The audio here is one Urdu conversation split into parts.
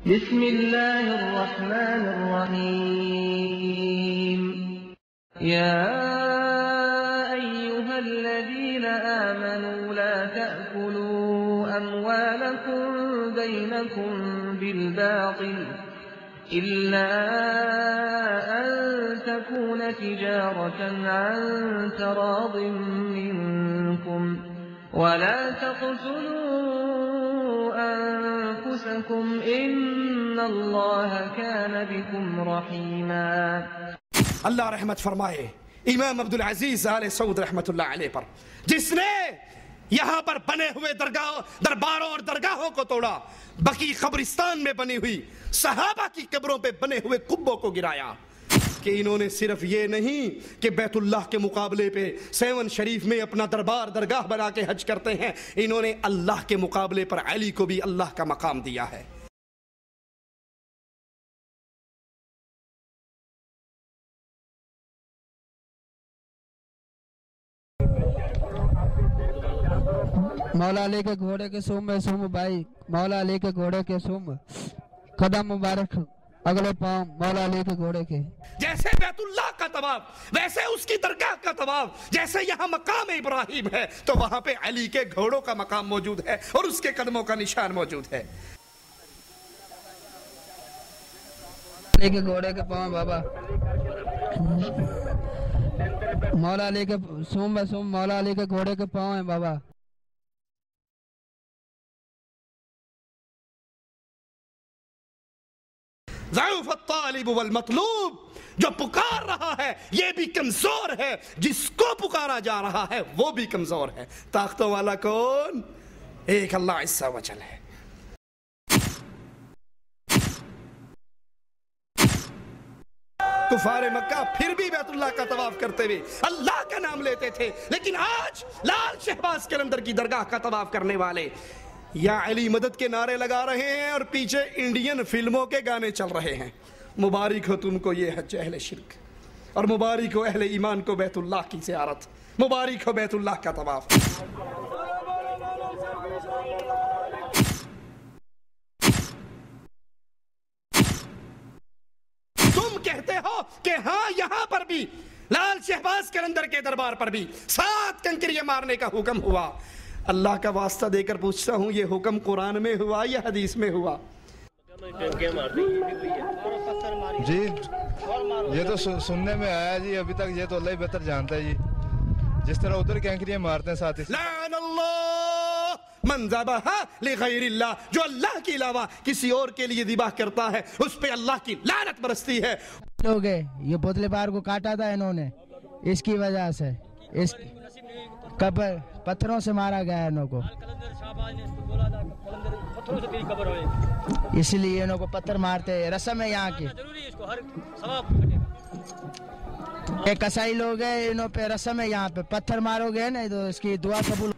بسم الله الرحمن الرحيم يا أيها الذين آمنوا لا تأكلوا أموالكم بينكم بالباطل إلا أن تكون تجارة عن تراض منكم ولا تقتلوا أنفسكم إن الله كان بكم رحيما. اللہ رحمت فرمائے امام عبدالعزیز آل سعود رحمت اللہ علیہ پر، جس نے یہاں پر بنے ہوئے درباروں اور درگاہوں کو توڑا، بقی قبرستان میں بنی ہوئی صحابہ کی قبروں پہ بنے ہوئے قبوں کو گرایا، کہ انہوں نے صرف یہ نہیں کہ بیت اللہ کے مقابلے پہ سیون شریف میں اپنا دربار درگاہ بنا کے حج کرتے ہیں، انہوں نے اللہ کے مقابلے پر علی کو بھی اللہ کا مقام دیا ہے۔ مولا علی کے گھوڑے کے سوم میں سوم بھائی، مولا علی کے گھوڑے کے سوم، قدم مبارک اگلے پاؤں مولا علی کے گھوڑے کے۔ جیسے بیت اللہ کا طواف، ویسے اس کی درگاہ کا طواف، جیسے یہاں مقام ابراہیم ہے تو وہاں پہ علی کے گھوڑوں کا مقام موجود ہے اور اس کے قدموں کا نشان موجود ہے۔ علی کے گھوڑے کے پاؤں بابا، مولا علی کے سوم میں سوم مولا علی کے گھوڑے کے پاؤں ہیں بابا۔ ضعف الطالب والمطلوب، جو پکار رہا ہے یہ بھی کمزور ہے، جس کو پکارا جا رہا ہے وہ بھی کمزور ہے۔ طاقتوں والا کون؟ ایک اللہ عز و جل ہے۔ کفار مکہ پھر بھی بیت اللہ کا طواف کرتے ہوئے اللہ کا نام لیتے تھے، لیکن آج لال شہباز قلندر کی درگاہ کا طواف کرنے والے یا علی مدد کے نعرے لگا رہے ہیں اور پیچھے انڈین فلموں کے گانے چل رہے ہیں۔ مبارک ہو تم کو یہ حج اہل شرک، اور مبارک ہو اہل ایمان کو بیت اللہ کی زیارت، مبارک ہو بیت اللہ کا طواف۔ تم کہتے ہو کہ ہاں یہاں پر بھی لال شہباز قلندر کے دربار پر بھی 7 کنکریاں مارنے کا حکم ہوا۔ اللہ کا واسطہ دے کر پوچھتا ہوں، یہ حکم قرآن میں ہوا یا حدیث میں ہوا؟ جی یہ تو سننے میں آیا جی، ابھی تک یہ تو اللہ ہی بہتر جانتا ہے جی، جس طرح ادھر کینکریاں مارتے ہیں ساتھ ہی۔ لعن اللہ من ذبح لغیر اللہ، جو اللہ کے علاوہ کسی اور کے لیے ذبح کرتا ہے اس پہ اللہ کی لعنت برستی ہے۔ لوگ یہ پتلے پار کو کاٹا تھا انہوں نے، اس کی وجہ سے اس قبر پتھروں سے مارا گیا انہوں کو، اس لیے انہوں کو پتھر مارتے ہیں، رسم ہے یہاں کی۔ یہ کسائی لوگ ہیں، انہوں پہ رسم ہے یہاں پہ، پتھر مارو گے نا تو اس کی دعا قبول۔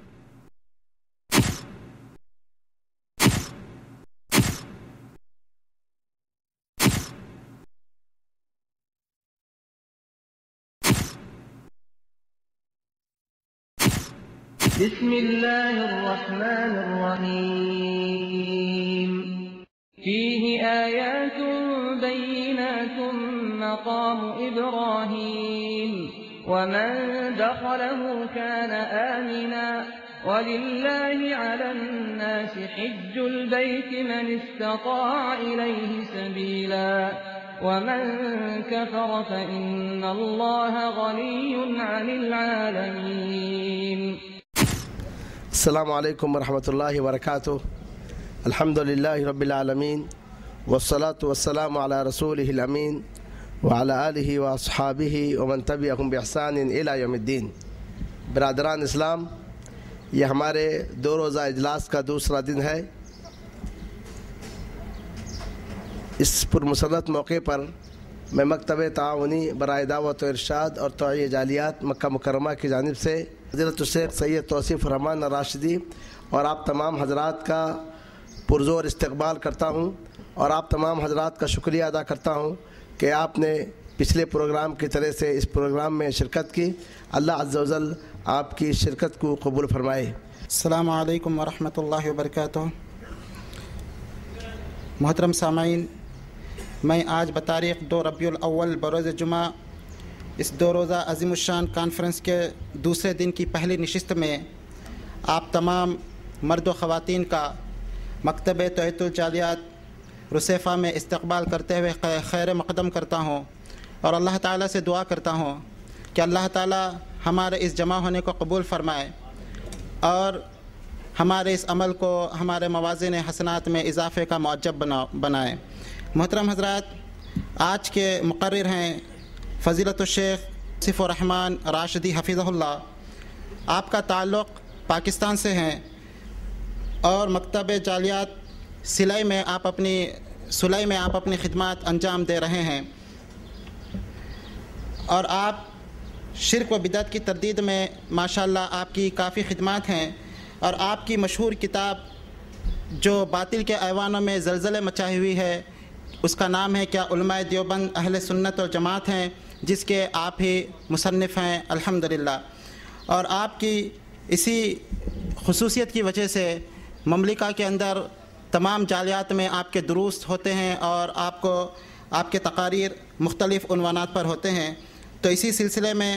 بسم الله الرحمن الرحيم فيه آيات بينات مقام إبراهيم ومن دخله كان آمنا ولله على الناس حج البيت من استطاع إليه سبيلا ومن كفر فإن الله غني عن العالمين۔ السلام علیکم ورحمۃ اللہ وبرکاتہ۔ الحمد للہ رب العالمین والصلاة والسلام علی رسولہ الامین وعلی آلہ واصحابہ ومن تبعہم بإحسان الی یوم الدین۔ برادران اسلام، یہ ہمارے 2 روزہ اجلاس کا دوسرا دن ہے۔ اس پرمسرت موقع پر میں مکتب تعاونی برائے دعوت و ارشاد اور توعیہ جالیات مکہ مکرمہ کی جانب سے حضرت الشیخ سید توصیف الرحمن الراشدی اور آپ تمام حضرات کا پرزور استقبال کرتا ہوں، اور آپ تمام حضرات کا شکریہ ادا کرتا ہوں کہ آپ نے پچھلے پروگرام کی طرح سے اس پروگرام میں شرکت کی۔ اللہ عز و جل آپ کی شرکت کو قبول فرمائے۔ السلام علیکم ورحمۃ اللہ وبرکاتہ۔ محترم سامعین، میں آج بتاریخ 2 ربیع الاول بروز جمعہ اس 2 روزہ عظیم الشان کانفرنس کے دوسرے دن کی پہلی نشست میں آپ تمام مرد و خواتین کا مکتب توحید الجالیات رسیفہ میں استقبال کرتے ہوئے خیر مقدم کرتا ہوں اور اللہ تعالیٰ سے دعا کرتا ہوں کہ اللہ تعالیٰ ہمارے اس جمع ہونے کو قبول فرمائے اور ہمارے اس عمل کو ہمارے موازن حسنات میں اضافے کا معجب بنائے۔ محترم حضرات، آج کے مقرر ہیں فضیلت الشیخ آصف الرحمن راشدی حفظہ اللہ۔ آپ کا تعلق پاکستان سے ہیں اور مکتب جالیات صلح میں آپ اپنی خدمات انجام دے رہے ہیں اور آپ شرک و بدعت کی تردید میں ماشاءاللہ آپ کی کافی خدمات ہیں اور آپ کی مشہور کتاب جو باطل کے ایوانوں میں زلزلے مچائی ہوئی ہے اس کا نام ہے کیا علماء دیوبند اہل سنت و جماعت ہیں، جس کے آپ ہی مصنف ہیں الحمدللہ۔ اور آپ کی اسی خصوصیت کی وجہ سے مملکہ کے اندر تمام جالیات میں آپ کے دروس ہوتے ہیں اور آپ کے تقاریر مختلف عنوانات پر ہوتے ہیں۔ تو اسی سلسلے میں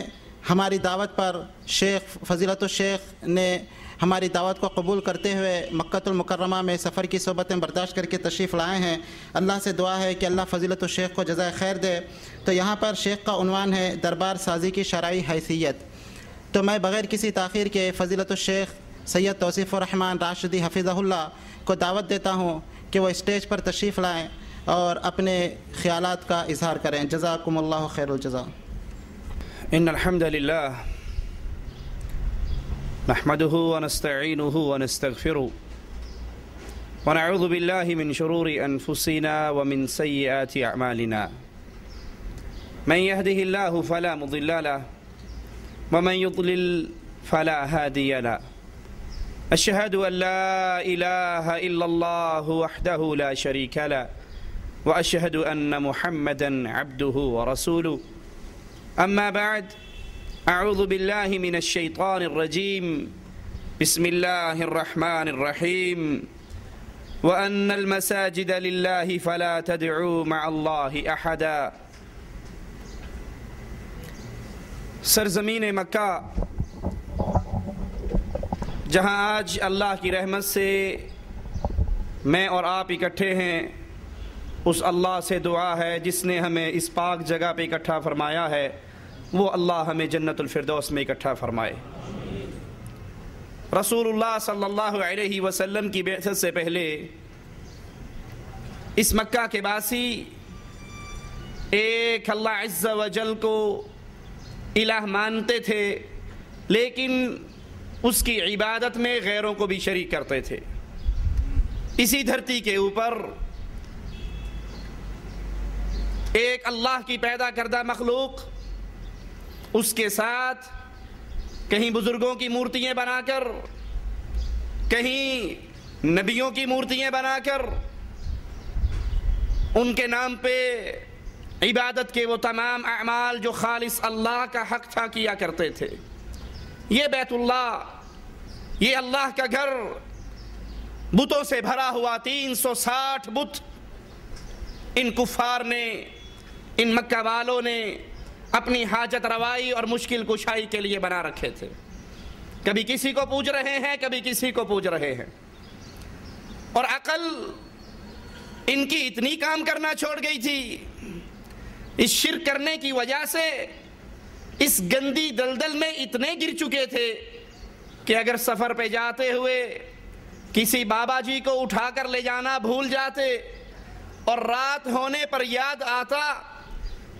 ہماری دعوت پر شیخ فضیلت الشیخ نے ہماری دعوت کو قبول کرتے ہوئے مکہ المکرمہ میں سفر کی صحبتیں برداشت کر کے تشریف لائے ہیں۔ اللہ سے دعا ہے کہ اللہ فضیلت الشیخ کو جزائے خیر دے۔ تو یہاں پر شیخ کا عنوان ہے دربار سازی کی شرعی حیثیت۔ تو میں بغیر کسی تاخیر کے فضیلت الشیخ سید توصیف الرحمن راشدی حفظہ اللہ کو دعوت دیتا ہوں کہ وہ اسٹیج پر تشریف لائیں اور اپنے خیالات کا اظہار کریں۔ جزاکم اللہ خیر الجزا۔ ان الحمد للہ نحمده ونستعینه ونستغفره ونعوذ باللہ من شرور انفسنا ومن سیئات اعمالنا من يهده الله فلا مضل له ومن يضلل فلا هادي له اشهد ان لا اله الا الله وحده لا شريك له واشهد ان محمدا عبده ورسوله اما بعد اعوذ باللہ من الشیطان الرجیم بسم اللہ الرحمن الرحیم وان المساجد للہ فلا تدعوا مع اللہ احدا۔ سرزمین مکہ جہاں آج اللہ کی رحمت سے میں اور آپ اکٹھے ہیں، اس اللہ سے دعا ہے جس نے ہمیں اس پاک جگہ پہ اکٹھا فرمایا ہے، وہ اللہ ہمیں جنت الفردوس میں اکٹھا فرمائے۔ رسول اللہ صلی اللہ علیہ وسلم کی بعثت سے پہلے اس مکہ کے باسی ایک اللہ عز و جل کو الہ مانتے تھے، لیکن اس کی عبادت میں غیروں کو بھی شریک کرتے تھے۔ اسی دھرتی کے اوپر ایک اللہ کی پیدا کردہ مخلوق اس کے ساتھ کہیں بزرگوں کی مورتیاں بنا کر، کہیں نبیوں کی مورتیاں بنا کر ان کے نام پہ عبادت کے وہ تمام اعمال جو خالص اللہ کا حق تھا کیا کرتے تھے۔ یہ بیت اللہ، یہ اللہ کا گھر بتوں سے بھرا ہوا 360 بت ان کفار نے، ان مکہ والوں نے اپنی حاجت روائی اور مشکل کشائی کے لیے بنا رکھے تھے۔ کبھی کسی کو پوج رہے ہیں، کبھی کسی کو پوج رہے ہیں، اور عقل ان کی اتنی کام کرنا چھوڑ گئی تھی اس شرک کرنے کی وجہ سے، اس گندی دلدل میں اتنے گر چکے تھے کہ اگر سفر پہ جاتے ہوئے کسی بابا جی کو اٹھا کر لے جانا بھول جاتے اور رات ہونے پر یاد آتا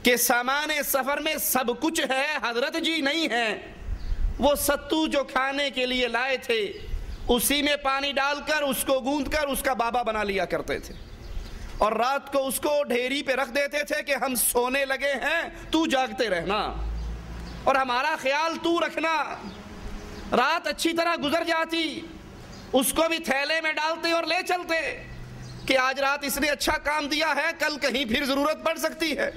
کہ سامان سفر میں سب کچھ ہے، حضرت جی نہیں ہیں، وہ ستو جو کھانے کے لیے لائے تھے اسی میں پانی ڈال کر اس کو گوندھ کر اس کا بابا بنا لیا کرتے تھے، اور رات کو اس کو ڈھیری پہ رکھ دیتے تھے کہ ہم سونے لگے ہیں، تو جاگتے رہنا اور ہمارا خیال تو رکھنا۔ رات اچھی طرح گزر جاتی، اس کو بھی تھیلے میں ڈالتے اور لے چلتے کہ آج رات اس نے اچھا کام دیا ہے، کل کہیں پھر ضرورت پڑ سکتی ہے۔